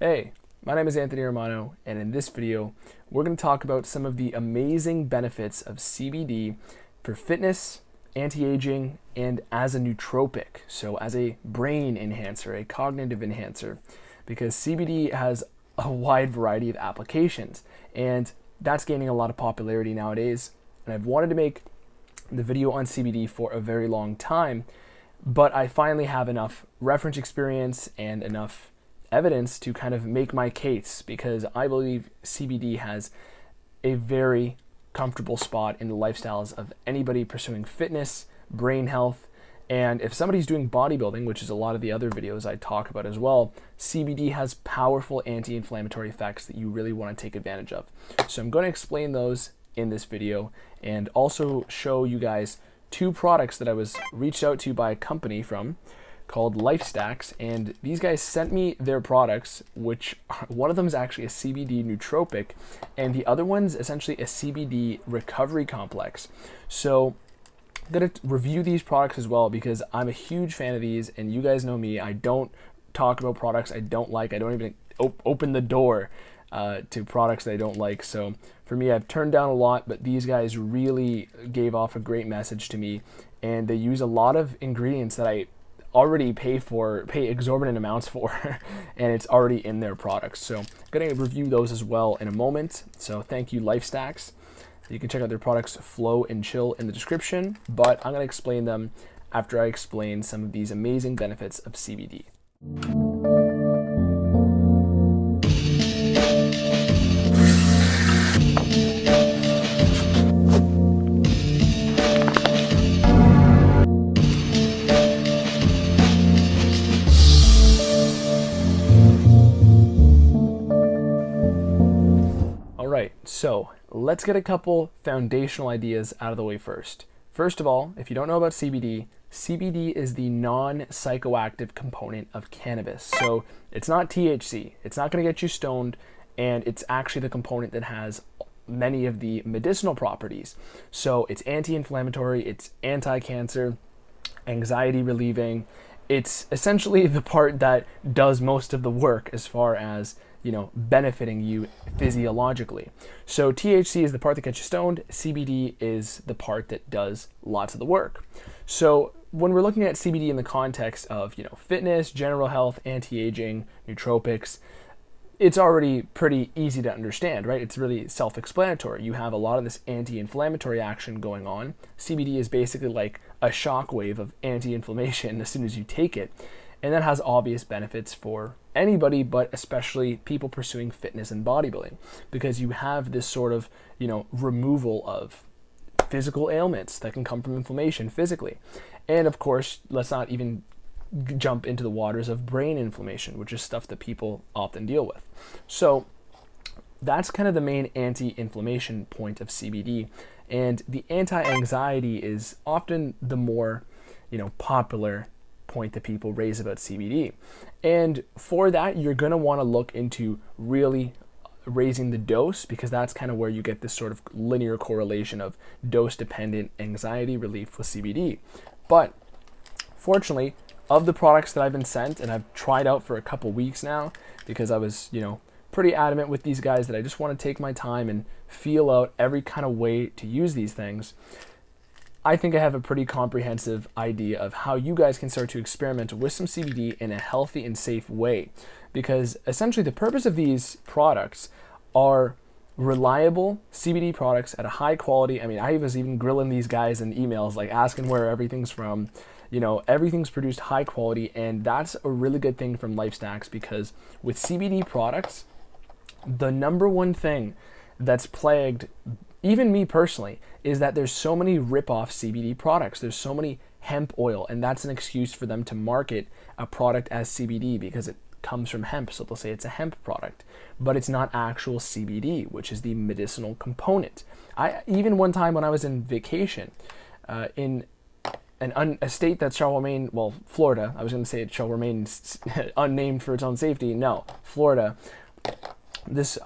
Hey, my name is Anthony Romano, and in this video, we're going to talk about some of the amazing benefits of CBD for fitness, anti-aging, and as a nootropic, so as a brain enhancer, a cognitive enhancer, because CBD has a wide variety of applications, and that's gaining a lot of popularity nowadays, and I've wanted to make the video on CBD for a very long time, but I finally have enough reference experience and enough evidence to kind of make my case, because I believe CBD has a very comfortable spot in the lifestyles of anybody pursuing fitness, brain health, and if somebody's doing bodybuilding, which is a lot of the other videos I talk about as well, CBD has powerful anti-inflammatory effects that you really want to take advantage of. So I'm going to explain those in this video and also show you guys two products that I was reached out to by a company from called Lifestacks, and these guys sent me their products, which one of them is actually a CBD nootropic and the other one's essentially a CBD recovery complex. So I'm going to review these products as well because I'm a huge fan of these, and you guys know me, I don't talk about products I don't like. I don't even open the door to products that I don't like. So for me, I've turned down a lot, but these guys really gave off a great message to me, and they use a lot of ingredients that I already pay exorbitant amounts for, and it's already in their products. So I'm going to review those as well in a moment. So thank you, Lifestacks. You can check out their products Flow and Chill in the description, but I'm going to explain them after I explain some of these amazing benefits of CBD. So let's get a couple foundational ideas out of the way first. First of all, if you don't know about CBD, CBD is the non-psychoactive component of cannabis. So it's not THC, it's not going to get you stoned, and it's actually the component that has many of the medicinal properties. So it's anti-inflammatory, it's anti-cancer, anxiety relieving. It's essentially the part that does most of the work as far as benefiting you physiologically. So THC is the part that gets you stoned. CBD is the part that does lots of the work. So when we're looking at CBD in the context of, fitness, general health, anti-aging, nootropics, it's already pretty easy to understand, right? It's really self-explanatory. You have a lot of this anti-inflammatory action going on. CBD is basically like a shockwave of anti-inflammation as soon as you take it. And that has obvious benefits for anybody, but especially people pursuing fitness and bodybuilding, because you have this sort of, removal of physical ailments that can come from inflammation physically. And of course, let's not even jump into the waters of brain inflammation, which is stuff that people often deal with. So that's kind of the main anti-inflammation point of CBD. And the anti-anxiety is often the more, popular point that people raise about CBD. And for that, you're going to want to look into really raising the dose, because that's kind of where you get this sort of linear correlation of dose-dependent anxiety relief with CBD. But fortunately, of the products that I've been sent and I've tried out for a couple weeks now, because I was, pretty adamant with these guys that I just want to take my time and feel out every kind of way to use these things, I think I have a pretty comprehensive idea of how you guys can start to experiment with some CBD in a healthy and safe way. Because essentially the purpose of these products are reliable CBD products at a high quality. I mean, I was even grilling these guys in emails, like asking where everything's from. Everything's produced high quality, and that's a really good thing from Lifestacks, because with CBD products, the number one thing that's plagued even me personally is that there's so many rip-off CBD products. There's so many hemp oil, and that's an excuse for them to market a product as CBD because it comes from hemp. So they'll say it's a hemp product, but it's not actual CBD, which is the medicinal component. Even one time when I was in vacation in a state that shall remain, Florida, I was going to say it shall remain unnamed for its own safety. No, Florida.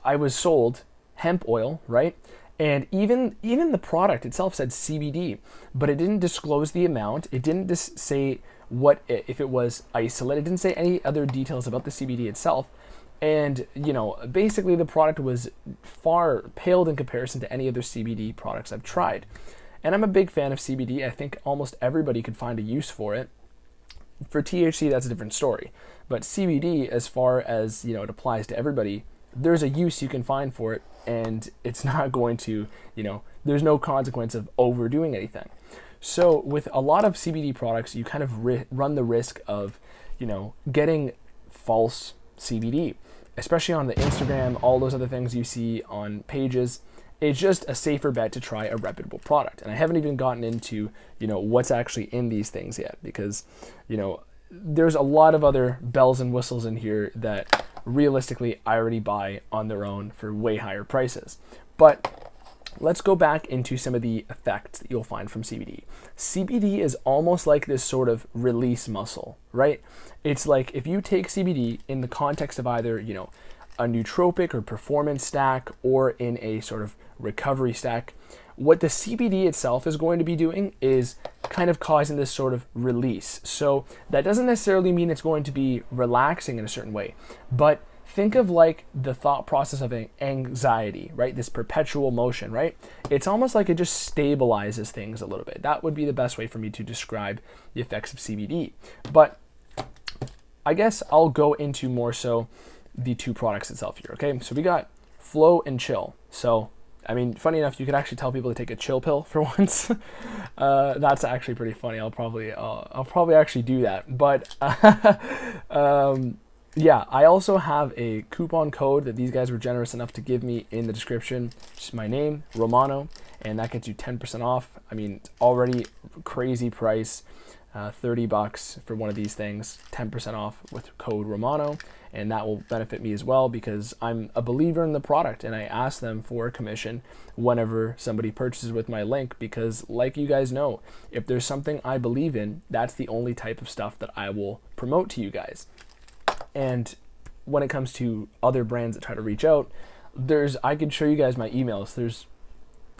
I was sold hemp oil, right? And even the product itself said CBD, but it didn't disclose the amount. It didn't say if it was isolate. It didn't say any other details about the CBD itself. And, you know, basically the product was far paled in comparison to any other CBD products I've tried. And I'm a big fan of CBD. I think almost everybody could find a use for it. For THC, that's a different story. But CBD, as far as, you know, it applies to everybody, there's a use you can find for it, and it's not going to, you know, there's no consequence of overdoing anything. So with a lot of CBD products, you kind of run the risk of, you know, getting false CBD, especially on the Instagram, all those other things you see on pages. It's just a safer bet to try a reputable product. And I haven't even gotten into, you know, what's actually in these things yet, because, you know, there's a lot of other bells and whistles in here that realistically I already buy on their own for way higher prices. But let's go back into some of the effects that you'll find from CBD. CBD is almost like this sort of release muscle, right? It's like if you take CBD in the context of either, you know, a nootropic or performance stack, or in a sort of recovery stack, what the CBD itself is going to be doing is kind of causing this sort of release. So that doesn't necessarily mean it's going to be relaxing in a certain way, but think of like the thought process of anxiety, right? This perpetual motion, right? It's almost like it just stabilizes things a little bit. That would be the best way for me to describe the effects of CBD. But I guess I'll go into more so the two products itself here, okay? So we got Flow and Chill. So, I mean, funny enough, you could actually tell people to take a chill pill for once. That's actually pretty funny. I'll probably actually do that. But yeah, I also have a coupon code that these guys were generous enough to give me in the description. Just my name, Romano, and that gets you 10% off. I mean, it's already crazy price, $30 for one of these things, 10% off with code Romano, and that will benefit me as well because I'm a believer in the product and I ask them for a commission whenever somebody purchases with my link, because like you guys know, if there's something I believe in, that's the only type of stuff that I will promote to you guys. And when it comes to other brands that try to reach out, I could show you guys my emails. There's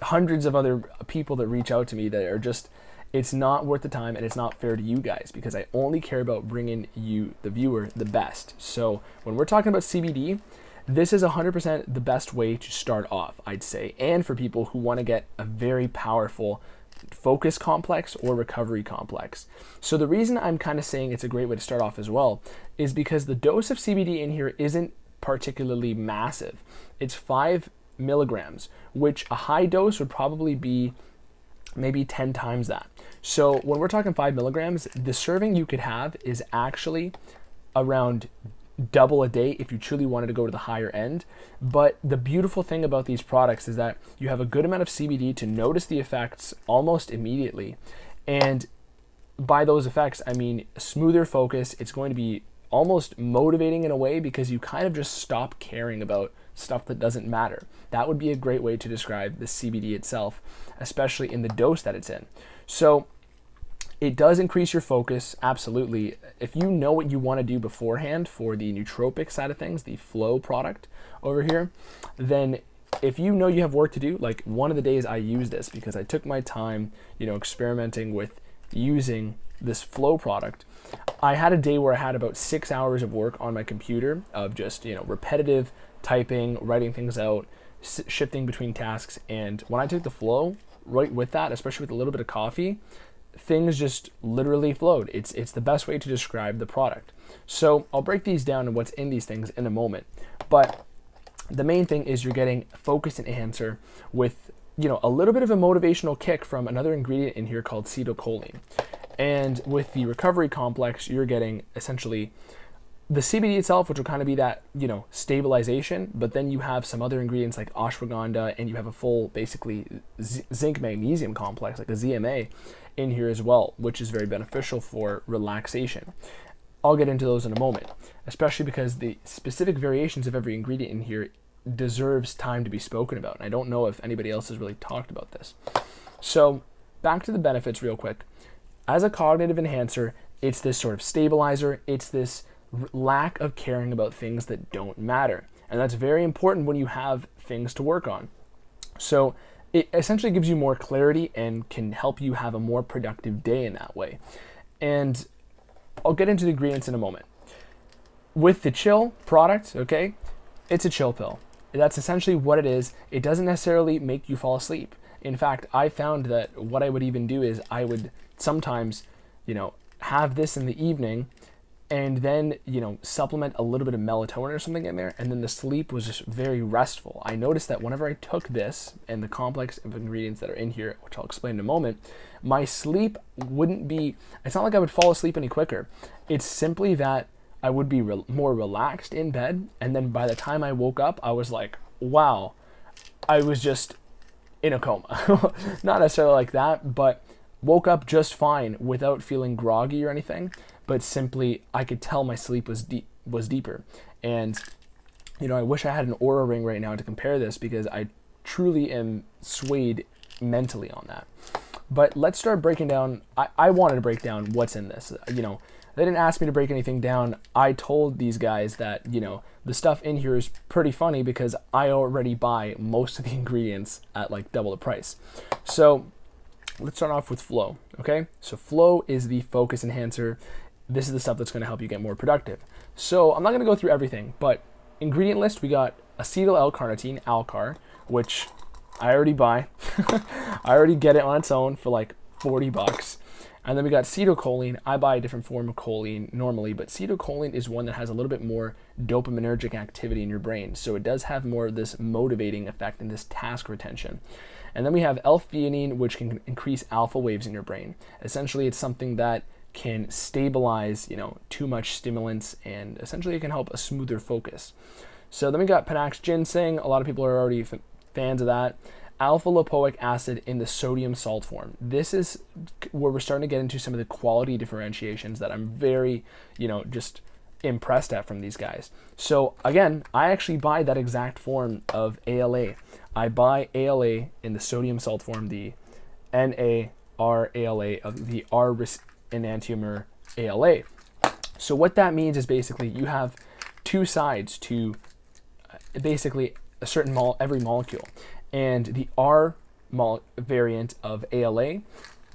hundreds of other people that reach out to me that are just, it's not worth the time and it's not fair to you guys because I only care about bringing you, the viewer, the best. So when we're talking about CBD, this is 100% the best way to start off, I'd say. And for people who want to get a very powerful focus complex or recovery complex. So the reason I'm kind of saying it's a great way to start off as well is because the dose of CBD in here isn't particularly massive. It's 5 milligrams, which a high dose would probably be maybe 10 times that. So when we're talking 5 milligrams, the serving you could have is actually around double a day if you truly wanted to go to the higher end. But the beautiful thing about these products is that you have a good amount of CBD to notice the effects almost immediately. And by those effects, I mean smoother focus. It's going to be almost motivating in a way because you kind of just stop caring about stuff that doesn't matter. That would be a great way to describe the CBD itself, especially in the dose that it's in. So it does increase your focus, absolutely. If you know what you want to do beforehand for the nootropic side of things, the Flow product over here, then if you know you have work to do, like one of the days I used this because I took my time, you know, experimenting with using this Flow product. I had a day where I had about 6 hours of work on my computer of just, you know, repetitive typing, writing things out, shifting between tasks. And when I took the Flow, right with that, especially with a little bit of coffee, things just literally flowed. It's the best way to describe the product. So I'll break these down and what's in these things in a moment. But the main thing is you're getting focus enhancer with, you know, a little bit of a motivational kick from another ingredient in here called acetylcholine. And with the recovery complex, you're getting essentially the CBD itself, which will kind of be that, you know, stabilization, but then you have some other ingredients like ashwagandha, and you have a full, basically, zinc magnesium complex, like a ZMA, in here as well, which is very beneficial for relaxation. I'll get into those in a moment, especially because the specific variations of every ingredient in here deserves time to be spoken about. And I don't know if anybody else has really talked about this. So back to the benefits real quick. As a cognitive enhancer, it's this sort of stabilizer. It's this lack of caring about things that don't matter. And that's very important when you have things to work on. So it essentially gives you more clarity and can help you have a more productive day in that way. And I'll get into the ingredients in a moment. with the chill product, okay, it's a chill pill. That's essentially what it is. It doesn't necessarily make you fall asleep. In fact, I found that what I would even do is I would sometimes, have this in the evening and then, supplement a little bit of melatonin or something in there, and then the sleep was just very restful. I noticed that whenever I took this and the complex of ingredients that are in here, which I'll explain in a moment, my sleep wouldn't be, it's not like I would fall asleep any quicker. It's simply that I would be more relaxed in bed, and then by the time I woke up, I was like, wow, I was just in a coma. Not necessarily like that, but woke up just fine without feeling groggy or anything, but simply I could tell my sleep was deeper. And I wish I had an Oura ring right now to compare this, because I truly am swayed mentally on that. But let's start breaking down. I wanted to break down what's in this. They didn't ask me to break anything down. I told these guys that, the stuff in here is pretty funny because I already buy most of the ingredients at like double the price. So let's start off with Flow, okay? So Flow is the focus enhancer. This is the stuff that's going to help you get more productive. So I'm not going to go through everything, but ingredient list, we got acetyl L-carnitine, Alcar, which I already buy. I already get it on its own for like $40. And then we got cetylcholine. I buy a different form of choline normally, but cetylcholine is one that has a little bit more dopaminergic activity in your brain. So it does have more of this motivating effect and this task retention. And then we have L-theanine, which can increase alpha waves in your brain. Essentially, it's something that can stabilize, too much stimulants, and essentially it can help a smoother focus. So then we got Panax ginseng. A lot of people are already fans of that. Alpha lipoic acid in the sodium salt form. This is where we're starting to get into some of the quality differentiations that I'm very, just impressed at from these guys. So again, I actually buy that exact form of ALA. I buy ALA in the sodium salt form, the NARALA of the R enantiomer ALA. So what that means is basically you have two sides to basically a certain every molecule. And the R variant of ALA,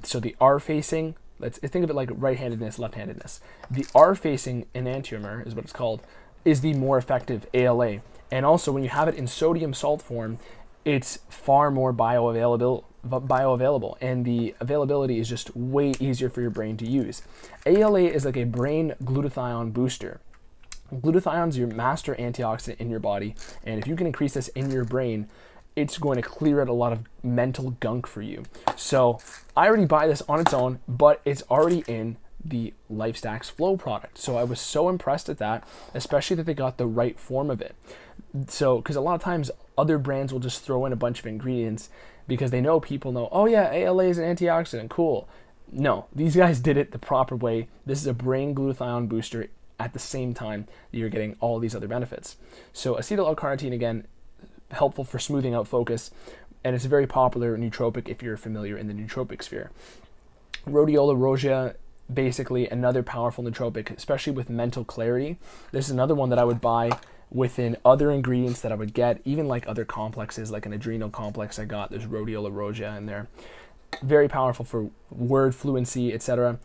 so the R facing, let's think of it like right-handedness, left-handedness. The R facing enantiomer is what it's called, is the more effective ALA. And also when you have it in sodium salt form, it's far more bioavailable, and the availability is just way easier for your brain to use. ALA is like a brain glutathione booster. Glutathione is your master antioxidant in your body, and if you can increase this in your brain, it's going to clear out a lot of mental gunk for you. So I already buy this on its own, but it's already in the Lifestacks Flow product. So I was so impressed at that, especially that they got the right form of it. So, because a lot of times other brands will just throw in a bunch of ingredients because they know people know, oh yeah, ALA is an antioxidant, cool. No, these guys did it the proper way. This is a brain glutathione booster at the same time that you're getting all these other benefits. So acetyl L-carnitine, again, helpful for smoothing out focus, and it's a very popular nootropic if you're familiar in the nootropic sphere. Rhodiola rosea, basically another powerful nootropic, especially with mental clarity. This is another one that I would buy within other ingredients that I would get, even like other complexes, like an adrenal complex I got, there's rhodiola rosea in there. Very powerful for word fluency, etc.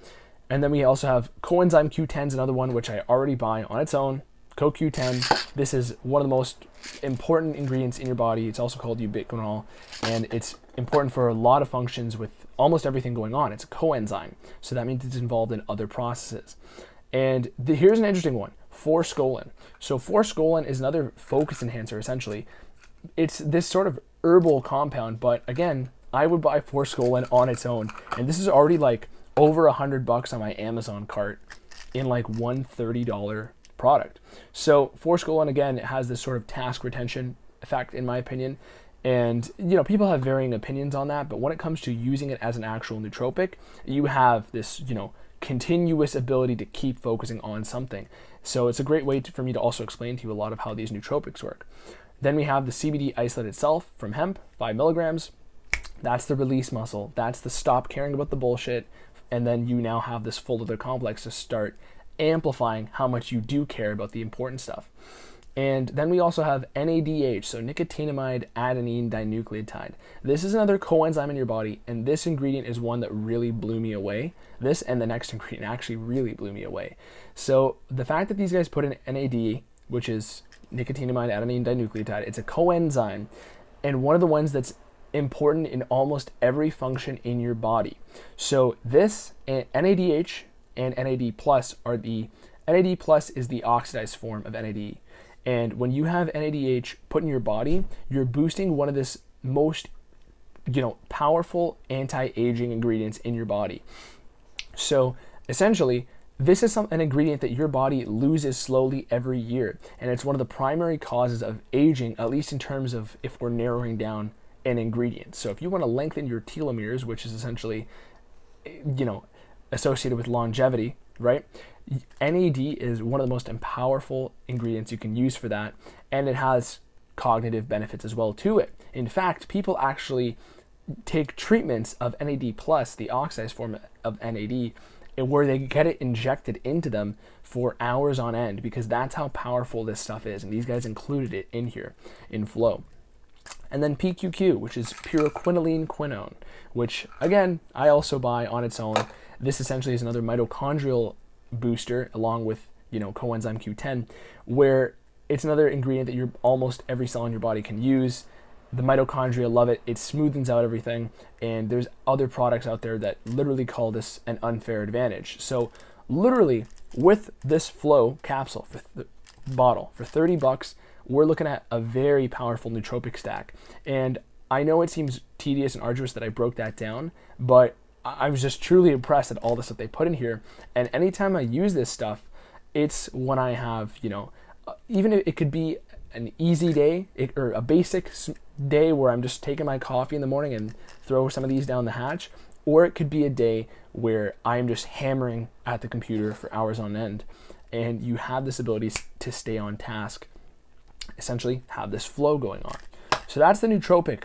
And then we also have coenzyme Q10 is another one which I already buy on its own. CoQ10, this is one of the most important ingredients in your body. It's also called ubiquinol, and it's important for a lot of functions with almost everything going on. It's a coenzyme, so that means it's involved in other processes. And here's an interesting one, forskolin. So forskolin is another focus enhancer, essentially. It's this sort of herbal compound, but again, I would buy forskolin on its own, and this is already like over $100 on my Amazon cart in like one $30 product. So forskolin, again, it has this sort of task retention effect, in my opinion, and people have varying opinions on that, but when it comes to using it as an actual nootropic, you have this continuous ability to keep focusing on something. So it's a great way for me to also explain to you a lot of how these nootropics work. Then we have the CBD isolate itself from hemp, 5 milligrams. That's the release muscle. That's the stop caring about the bullshit, and then you now have this full other complex to start amplifying how much you do care about the important stuff. And then we also have NADH, so nicotinamide adenine dinucleotide. This is another coenzyme in your body, and this ingredient is one that really blew me away. This and the next ingredient actually really blew me away. So the fact that these guys put in NAD, which is nicotinamide adenine dinucleotide, it's a coenzyme, and one of the ones that's important in almost every function in your body. So this NADH and NAD plus are the NAD plus is the oxidized form of NAD. And when you have NADH put in your body, you're boosting one of the most, powerful anti-aging ingredients in your body. So essentially, this is an ingredient that your body loses slowly every year. And it's one of the primary causes of aging, at least in terms of if we're narrowing down an ingredient. So if you want to lengthen your telomeres, which is essentially, associated with longevity, right? NAD is one of the most powerful ingredients you can use for that, and it has cognitive benefits as well to it. In fact, people actually take treatments of NAD plus, the oxidized form of NAD, where they get it injected into them for hours on end, because that's how powerful this stuff is, and these guys included it in here in Flow. And then PQQ, which is pyroquinoline quinone, which again, I also buy on its own. This essentially is another mitochondrial booster along with, coenzyme Q10, where it's another ingredient that almost every cell in your body can use. The mitochondria love it. It smoothens out everything. And there's other products out there that literally call this an unfair advantage. So literally with this Flow capsule bottle for $30, we're looking at a very powerful nootropic stack. And I know it seems tedious and arduous that I broke that down, but I was just truly impressed at all the stuff they put in here. And anytime I use this stuff, it's when I have, even if it could be an easy day or a basic day where I'm just taking my coffee in the morning and throw some of these down the hatch, or it could be a day where I'm just hammering at the computer for hours on end. And you have this ability to stay on task, essentially have this flow going on. So that's the nootropic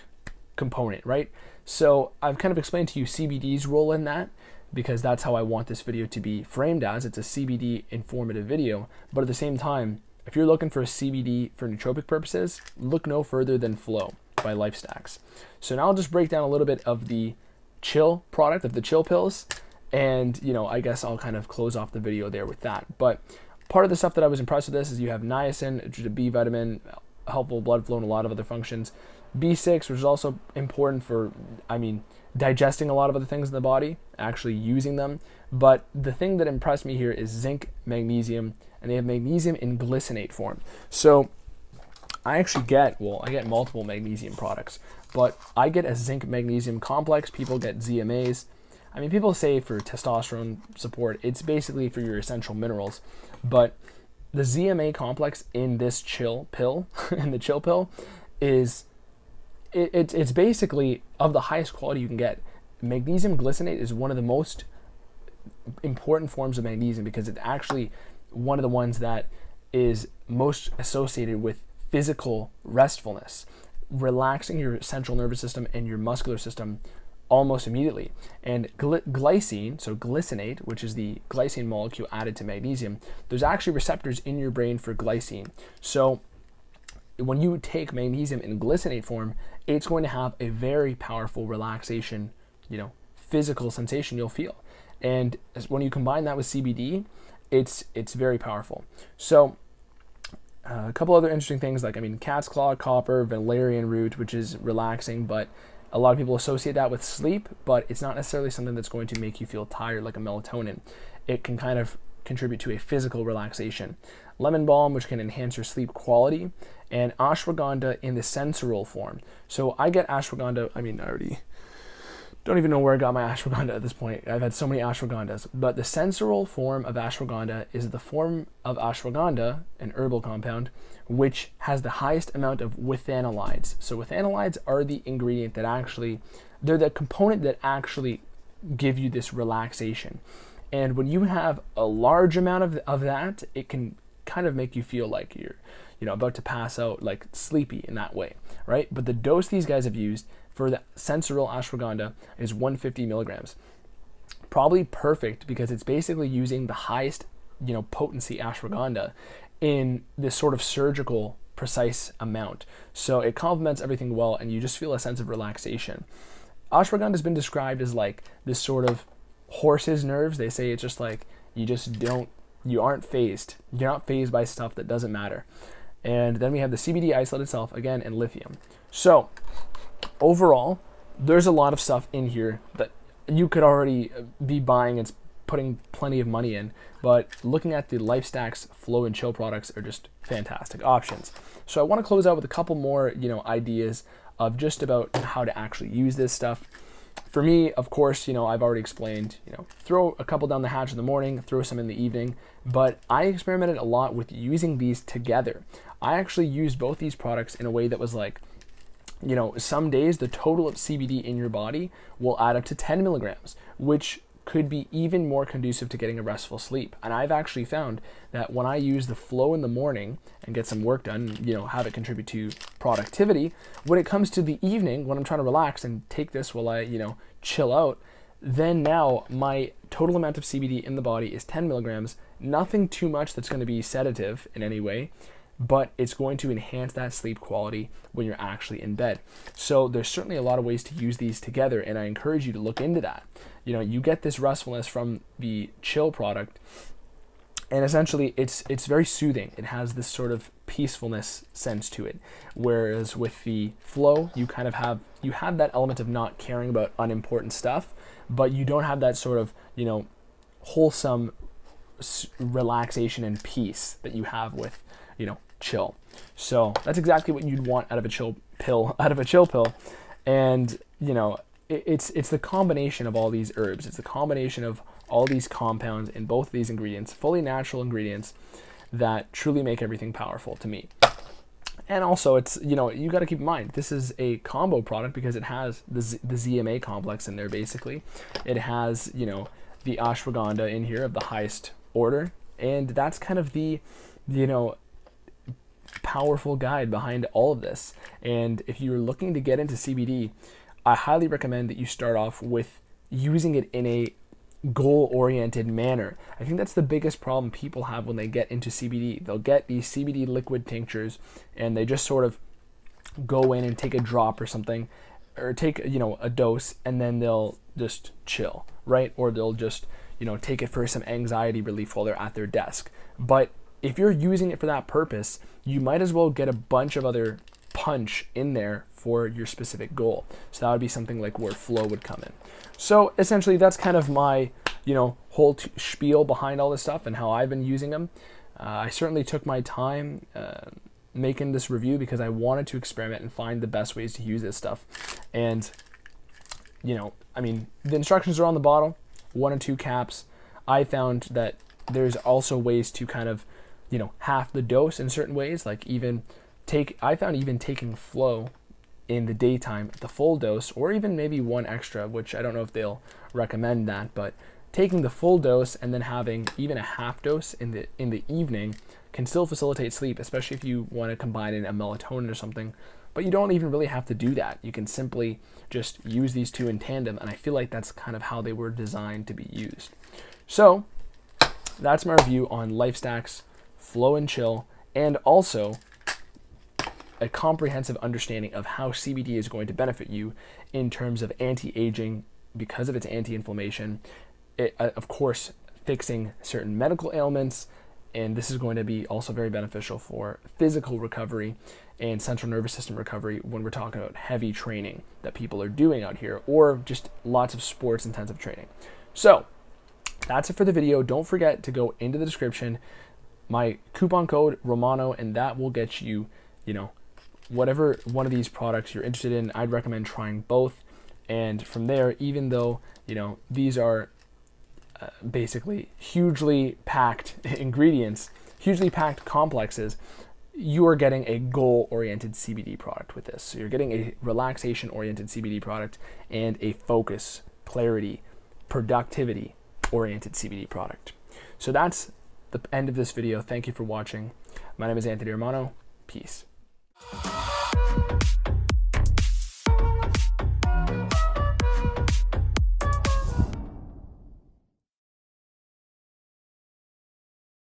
component, right? So I've kind of explained to you CBD's role in that, because that's how I want this video to be framed as. It's a CBD informative video, but at the same time, if you're looking for a CBD for nootropic purposes, look no further than Flow by Lifestacks. So now I'll just break down a little bit of the chill product, of the chill pills, and I guess I'll kind of close off the video there with that. But part of the stuff that I was impressed with this is you have niacin, which is a B vitamin, helpful blood flow and a lot of other functions. B6, which is also important for, digesting a lot of other things in the body, actually using them. But the thing that impressed me here is zinc, magnesium, and they have magnesium in glycinate form. So I actually get multiple magnesium products, but I get a zinc magnesium complex. People get ZMAs. People say for testosterone support, it's basically for your essential minerals, but the ZMA complex in this chill pill, is it's basically of the highest quality you can get. Magnesium glycinate is one of the most important forms of magnesium because it's actually one of the ones that is most associated with physical restfulness, relaxing your central nervous system and your muscular system almost immediately. And glycine, so glycinate, which is the glycine molecule added to magnesium, there's actually receptors in your brain for glycine. So when you take magnesium in glycinate form, it's going to have a very powerful relaxation, physical sensation you'll feel. And when you combine that with CBD, it's very powerful. So a couple other interesting things like, cat's claw, copper, valerian root, which is relaxing, but a lot of people associate that with sleep, but it's not necessarily something that's going to make you feel tired like a melatonin. It can kind of contribute to a physical relaxation. Lemon balm, which can enhance your sleep quality, and ashwagandha in the sensoril form. So I get ashwagandha, I already don't even know where I got my ashwagandha at this point. I've had so many ashwagandhas, but the sensoril form of ashwagandha is the form of ashwagandha, an herbal compound, which has the highest amount of withanolides. So withanolides are the ingredient that they're the component that actually give you this relaxation. And when you have a large amount of that, it can kind of make you feel like you're, about to pass out, like sleepy in that way, right? But the dose these guys have used for the sensoril ashwagandha is 150 milligrams. Probably perfect because it's basically using the highest, potency ashwagandha. in this sort of surgical, precise amount. So it complements everything well, and you just feel a sense of relaxation. Ashwagandha has been described as like this sort of horse's nerves. They say it's just like you aren't phased. You're not phased by stuff that doesn't matter. And then we have the CBD isolate itself, again, and lithium. So overall, there's a lot of stuff in here that you could already be buying and putting plenty of money in, but looking at the Lifestacks Flow and Chill products are just fantastic options. So I want to close out with a couple more, ideas of just about how to actually use this stuff. For me, of course, I've already explained, throw a couple down the hatch in the morning, throw some in the evening, but I experimented a lot with using these together. I actually used both these products in a way that was like, some days the total of CBD in your body will add up to 10 milligrams, which could be even more conducive to getting a restful sleep. And I've actually found that when I use the Flow in the morning and get some work done, have it contribute to productivity, when it comes to the evening, when I'm trying to relax and take this while I, chill out, then now my total amount of CBD in the body is 10 milligrams, nothing too much that's going to be sedative in any way, but it's going to enhance that sleep quality when you're actually in bed. So there's certainly a lot of ways to use these together, and I encourage you to look into that. You get this restfulness from the Chill product, and essentially it's very soothing. It has this sort of peacefulness sense to it, whereas with the Flow, you have that element of not caring about unimportant stuff, but you don't have that sort of wholesome relaxation and peace that you have with Chill. So that's exactly what you'd want out of a chill pill, and it's the combination of all these herbs. It's the combination of all these compounds in both of these ingredients, fully natural ingredients, that truly make everything powerful to me. And also, it's you got to keep in mind, this is a combo product because it has the ZMA complex in there. Basically, it has the ashwagandha in here of the highest order, and that's kind of the powerful guide behind all of this. And if you're looking to get into CBD, I highly recommend that you start off with using it in a goal-oriented manner. I think that's the biggest problem people have when they get into CBD. They'll get these CBD liquid tinctures and they just sort of go in and take a drop or something, or take a dose, and then they'll just chill, right? Or they'll just take it for some anxiety relief while they're at their desk. But if you're using it for that purpose, you might as well get a bunch of other punch in there for your specific goal. So that would be something like where Flow would come in. So essentially, that's kind of my whole spiel behind all this stuff and how I've been using them. I certainly took my time making this review because I wanted to experiment and find the best ways to use this stuff. And the instructions are on the bottle, 1 or 2 caps. I found that there's also ways to kind of half the dose in certain ways, like I found even taking Flow in the daytime at the full dose, or even maybe 1 extra, which I don't know if they'll recommend that, but taking the full dose and then having even a half dose in the evening can still facilitate sleep, especially if you want to combine in a melatonin or something. But you don't even really have to do that. You can simply just use these two in tandem, and I feel like that's kind of how they were designed to be used. So that's my review on Lifestacks Flow and Chill, and also a comprehensive understanding of how CBD is going to benefit you in terms of anti-aging because of its anti-inflammation, of course, fixing certain medical ailments, and this is going to be also very beneficial for physical recovery and central nervous system recovery when we're talking about heavy training that people are doing out here, or just lots of sports intensive training. So that's it for the video. Don't forget to go into the description, my coupon code Romano, and that will get you, whatever one of these products you're interested in. I'd recommend trying both. And from there, even though, these are basically hugely packed ingredients, hugely packed complexes, you are getting a goal-oriented CBD product with this. So you're getting a relaxation-oriented CBD product and a focus, clarity, productivity-oriented CBD product. So that's the end of this video. Thank you for watching. My name is Anthony Romano. Peace.